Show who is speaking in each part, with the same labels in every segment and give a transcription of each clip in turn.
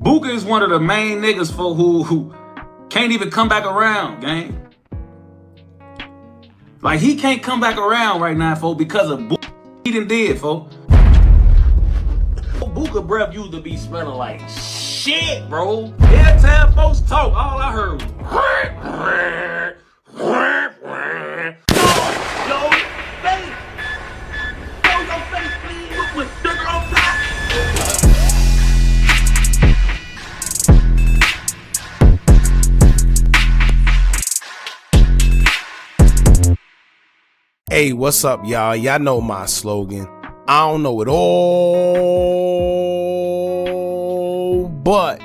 Speaker 1: Booka is one of the main niggas for who can't even come back around, gang. Like, he can't come back around right now, folks, because of Booka. He done did, folks. Booka breath used to be smelling like shit, bro. Every time folks talk, all I heard was yo, face. Yo, your face, please, with sugar on top.
Speaker 2: Hey, what's up, y'all? Y'all know my slogan. I don't know it all, but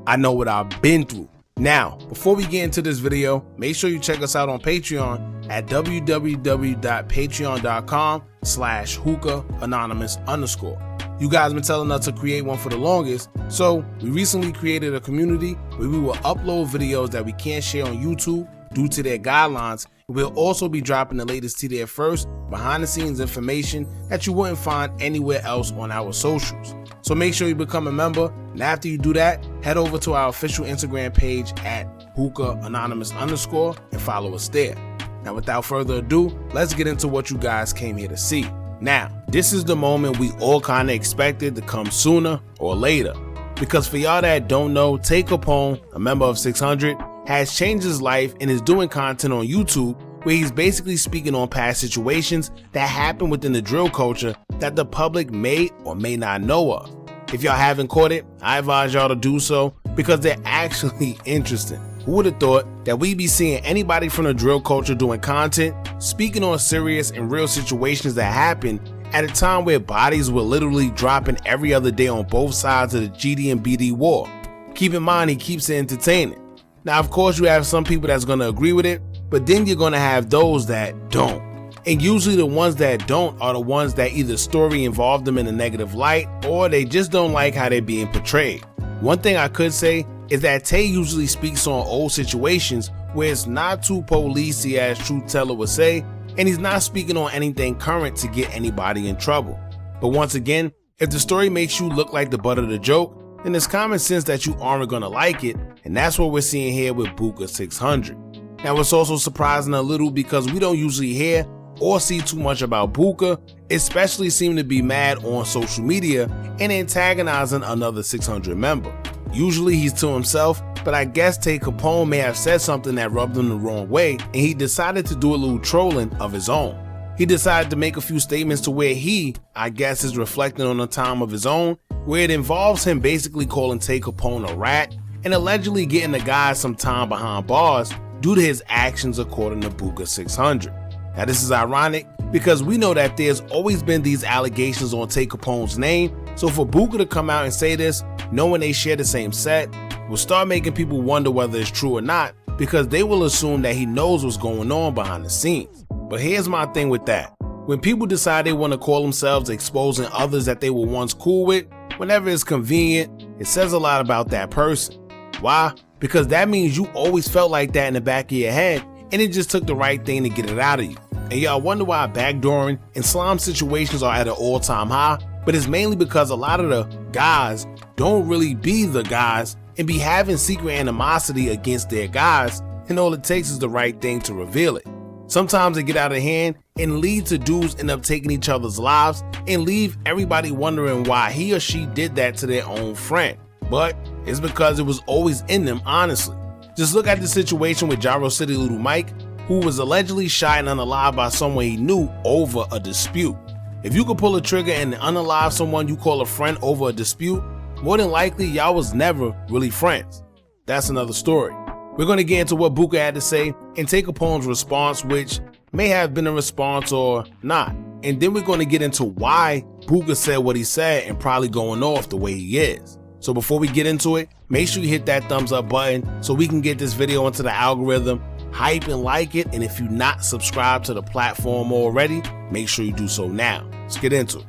Speaker 2: I know what I've been through. Now, before we get into this video, make sure you check us out on Patreon at www.patreon.com/Hookah Anonymous _. You guys been telling us to create one for the longest, so we recently created a community where we will upload videos that we can't share on YouTube due to their guidelines. We'll also be dropping the latest to there first, behind the scenes information that you wouldn't find anywhere else on our socials. So make sure you become a member, and after you do that, head over to our official Instagram page at Hookah Anonymous _ and follow us there. Now, without further ado, let's get into what you guys came here to see. Now, this is the moment we all kind of expected to come sooner or later, because for y'all that don't know, Tay Capone, a member of 600, has changed his life and is doing content on YouTube where he's basically speaking on past situations that happen within the drill culture that the public may or may not know of. If y'all haven't caught it, I advise y'all to do so because they're actually interesting. Who would have thought that we'd be seeing anybody from the drill culture doing content, speaking on serious and real situations that happen at a time where bodies were literally dropping every other day on both sides of the GD and BD war. Keep in mind, he keeps it entertaining. Now, of course, you have some people that's going to agree with it, but then you're going to have those that don't. And usually the ones that don't are the ones that either story involved them in a negative light or they just don't like how they're being portrayed. One thing I could say is that Tay usually speaks on old situations where it's not too policey as Truth Teller would say, and he's not speaking on anything current to get anybody in trouble. But once again, if the story makes you look like the butt of the joke, then it's common sense that you aren't going to like it, and that's what we're seeing here with Booka600. Now, it's also surprising a little because we don't usually hear or see too much about Booka, especially seem to be mad on social media and antagonizing another 600 member. Usually he's to himself, but I guess Tay Capone may have said something that rubbed him the wrong way, and he decided to do a little trolling of his own. He decided to make a few statements to where he, I guess, is reflecting on a time of his own, where it involves him basically calling Tay Capone a rat and allegedly getting the guy some time behind bars due to his actions, according to Booka600. Now, this is ironic because we know that there's always been these allegations on Tay Capone's name, so for Booka to come out and say this, knowing they share the same set, will start making people wonder whether it's true or not, because they will assume that he knows what's going on behind the scenes. But here's my thing with that. When people decide they want to call themselves exposing others that they were once cool with, whenever it's convenient, it says a lot about that person. Why? Because that means you always felt like that in the back of your head, and it just took the right thing to get it out of you. And y'all wonder why backdooring and slime situations are at an all-time high, but it's mainly because a lot of the guys don't really be the guys and be having secret animosity against their guys, and all it takes is the right thing to reveal it. Sometimes they get out of hand and lead to dudes end up taking each other's lives and leave everybody wondering why he or she did that to their own friend. But it's because it was always in them, honestly. Just look at the situation with Gyro City Little Mike, who was allegedly shot and unalived by someone he knew over a dispute. If you could pull a trigger and unalive someone you call a friend over a dispute, more than likely y'all was never really friends. That's another story. We're going to get into what Booka had to say and Tay Capone's response, which may have been a response or not. And then we're going to get into why Booka said what he said and probably going off the way he is. So before we get into it, make sure you hit that thumbs up button so we can get this video into the algorithm, hype and like it, and if you're not subscribed to the platform already, make sure you do so now. Let's get into it.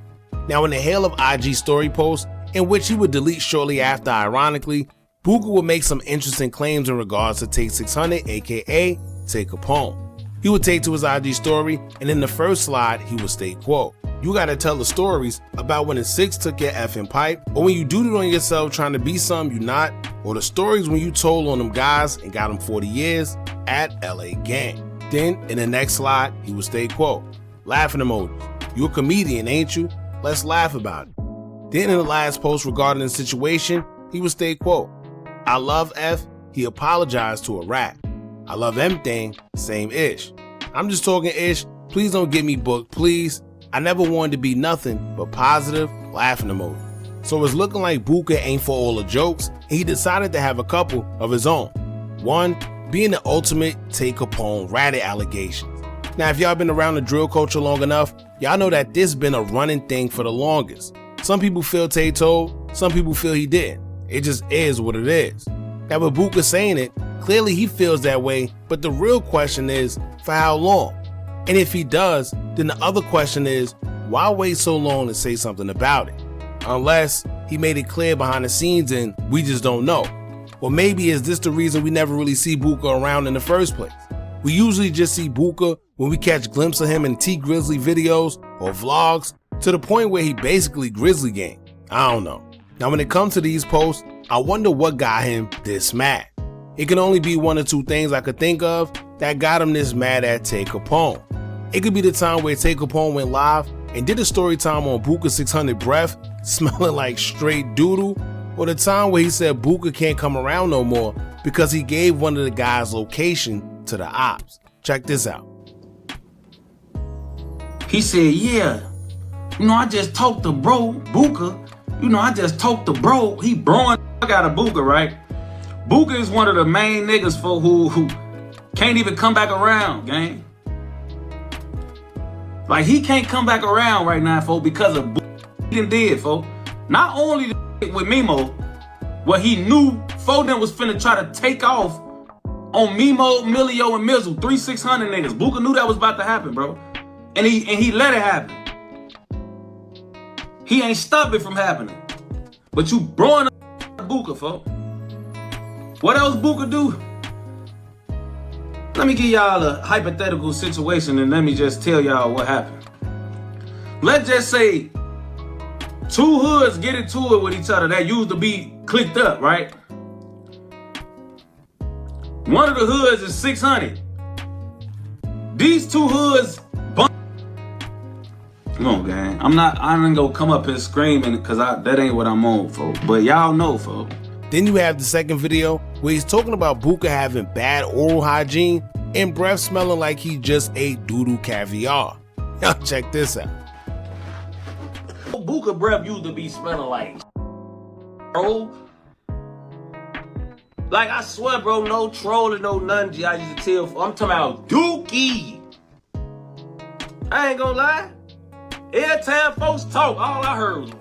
Speaker 2: Now, in the hail of IG story posts, in which he would delete shortly after, ironically, Booka would make some interesting claims in regards to Tay600, aka Tay Capone. He would take to his IG story, and in the first slide, he would state, quote, You gotta tell the stories about when the six took your effing pipe, or when you dooted on yourself trying to be something you not, or the stories when you told on them guys and got them 40 years at LA Gang. Then, in the next slide, he would stay quote. Laughing emojis. You a comedian, ain't you? Let's laugh about it. Then in the last post regarding the situation, he would stay quote. I love F, he apologized to a rat. I love M thing, same ish. I'm just talking ish, please don't get me booked, please. I never wanted to be nothing but positive, laughing emoji. So it's looking like Booka ain't for all the jokes, and he decided to have a couple of his own. One, being the ultimate Tay Capone ratted allegations. Now if y'all been around the drill culture long enough, y'all know that this been a running thing for the longest. Some people feel Tay told, some people feel he didn't. It just is what it is. Now with Booka saying it, clearly he feels that way, but the real question is, for how long? And if he does, then the other question is, why wait so long to say something about it? Unless he made it clear behind the scenes and we just don't know. Or maybe is this the reason we never really see Booka around in the first place? We usually just see Booka when we catch glimpses of him in T Grizzly videos or vlogs, to the point where he basically Grizzly Gang. I don't know. Now when it comes to these posts, I wonder what got him this mad. It can only be one or two things I could think of that got him this mad at Tay Capone. It could be the time where Tay Capone went live and did a story time on Booka600 breath, smelling like straight doodle, or the time where he said Booka can't come around no more because he gave one of the guys' location to the ops. Check this out.
Speaker 1: He said, yeah, I just talked to bro, Booka. I just talked to bro. He broing out of Booka, right? Booka is one of the main niggas for who can't even come back around, gang. Like, he can't come back around right now, folks, because of Booka he did, folks. Not only with Mimo, what he knew Foden was finna try to take off on Mimo, Milio, and Mizzle, 3600 niggas. Booka knew that was about to happen, bro. And he let it happen. He ain't stopped it from happening. But you broing Booka, folks. What else Booka do? Let me give y'all a hypothetical situation and let me just tell y'all what happened. Let's just say two hoods get into it with each other that used to be clicked up, right? One of the hoods is 600. These two hoods bump. Come on, gang. I ain't gonna come up here screaming because that ain't what I'm on for. But y'all know, folks.
Speaker 2: Then you have the second video where he's talking about Booka having bad oral hygiene and breath smelling like he just ate doodoo caviar. Y'all check this out.
Speaker 1: Booka breath used to be smelling like bro. Like, I swear, bro, no trolling, no nothing. I used to tell, I'm talking about Dookie. I ain't gonna lie. Every time folks talk, all I heard was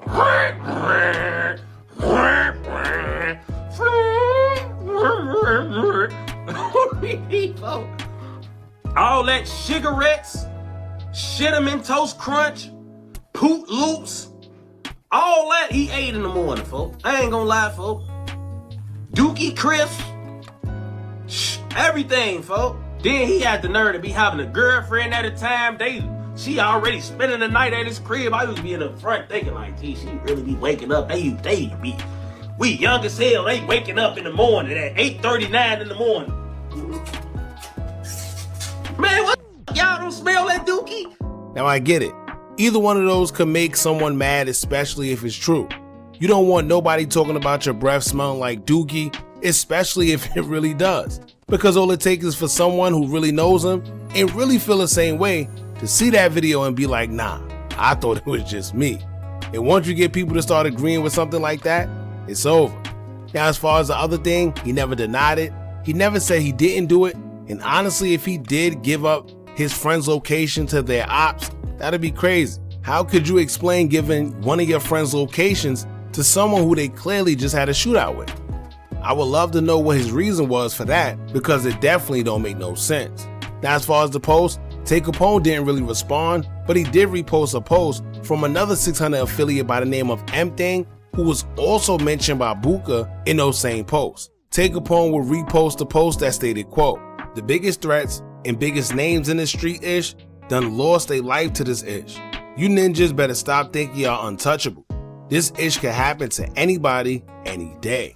Speaker 1: all that cigarettes, cinnamon toast crunch, poot loops, all that he ate in the morning, folks. I ain't gonna lie, folks. Dookie crisp, everything, folks. Then he had the nerve to be having a girlfriend at a time. She already spending the night at his crib. I used to be in the front thinking like, gee, she really be waking up. They be, we young as hell. They waking up in the morning at 8:39 in the morning. Man, what? Y'all don't smell that Dookie?
Speaker 2: Now I get it. Either one of those could make someone mad, especially if it's true. You don't want nobody talking about your breath smelling like Dookie, especially if it really does. Because all it takes is for someone who really knows him and really feel the same way to see that video and be like, nah, I thought it was just me. And once you get people to start agreeing with something like that, it's over. Now, as far as the other thing, he never denied it. He never said he didn't do it. And honestly, if he did give up his friend's location to their ops, that'd be crazy. How could you explain giving one of your friend's locations to someone who they clearly just had a shootout with? I would love to know what his reason was for that, because it definitely don't make no sense. Now, as far as the post, Tay Capone didn't really respond, but he did repost a post from another 600 affiliate by the name of M Thing, who was also mentioned by Booka in those same posts. Tay Capone would repost a post that stated, quote, the biggest threats and biggest names in the street ish done lost their life to this ish. You ninjas better stop thinking y'all untouchable. This ish could happen to anybody, any day.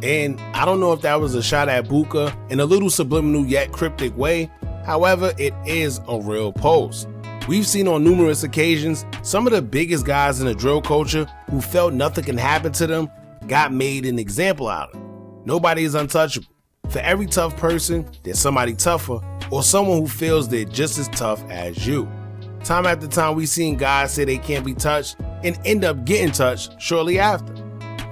Speaker 2: And I don't know if that was a shot at Booka in a little subliminal yet cryptic way. However, it is a real post. We've seen on numerous occasions some of the biggest guys in the drill culture who felt nothing can happen to them got made an example out of. Nobody is untouchable. For every tough person, there's somebody tougher or someone who feels they're just as tough as you. Time after time, we've seen guys say they can't be touched and end up getting touched shortly after.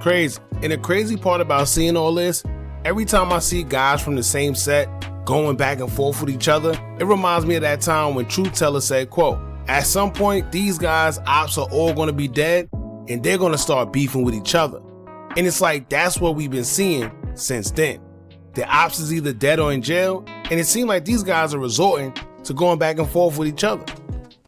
Speaker 2: Crazy. And the crazy part about seeing all this, every time I see guys from the same set going back and forth with each other, it reminds me of that time when Truth Teller said, quote, "At some point, these guys' ops are all going to be dead and they're going to start beefing with each other." And it's like, that's what we've been seeing since then. The ops is either dead or in jail, and it seems like these guys are resorting to going back and forth with each other.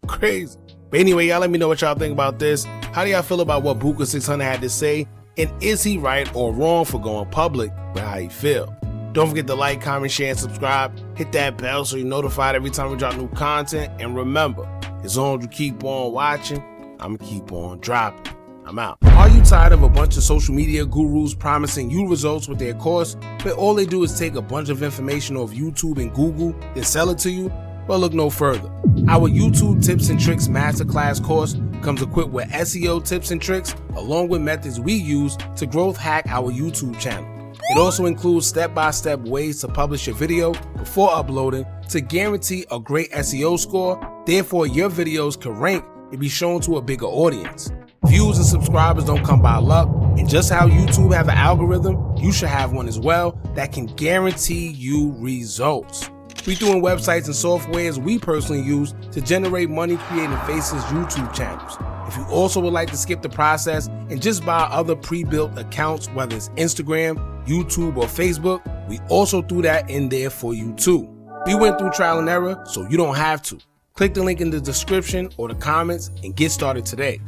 Speaker 2: Crazy. But anyway, y'all let me know what y'all think about this. How do y'all feel about what Booka600 had to say? And is he right or wrong for going public with how he feel? Don't forget to like, comment, share, and subscribe. Hit that bell so you're notified every time we drop new content. And remember, as long as you keep on watching, I'm gonna keep on dropping. I'm out. Are you tired of a bunch of social media gurus promising you results with their course, but all they do is take a bunch of information off YouTube and Google and sell it to you? Well, look no further. Our YouTube Tips and Tricks Masterclass course comes equipped with SEO tips and tricks along with methods we use to growth hack our YouTube channel. It also includes step-by-step ways to publish your video before uploading to guarantee a great SEO score, therefore your videos can rank and be shown to a bigger audience. Views and subscribers don't come by luck, and just how YouTube have an algorithm, you should have one as well that can guarantee you results. We doing websites and softwares we personally use to generate money creating Faces YouTube channels. If you also would like to skip the process and just buy other pre-built accounts, whether it's Instagram, YouTube, or Facebook, we also threw that in there for you too. We went through trial and error, so you don't have to. Click the link in the description or the comments and get started today.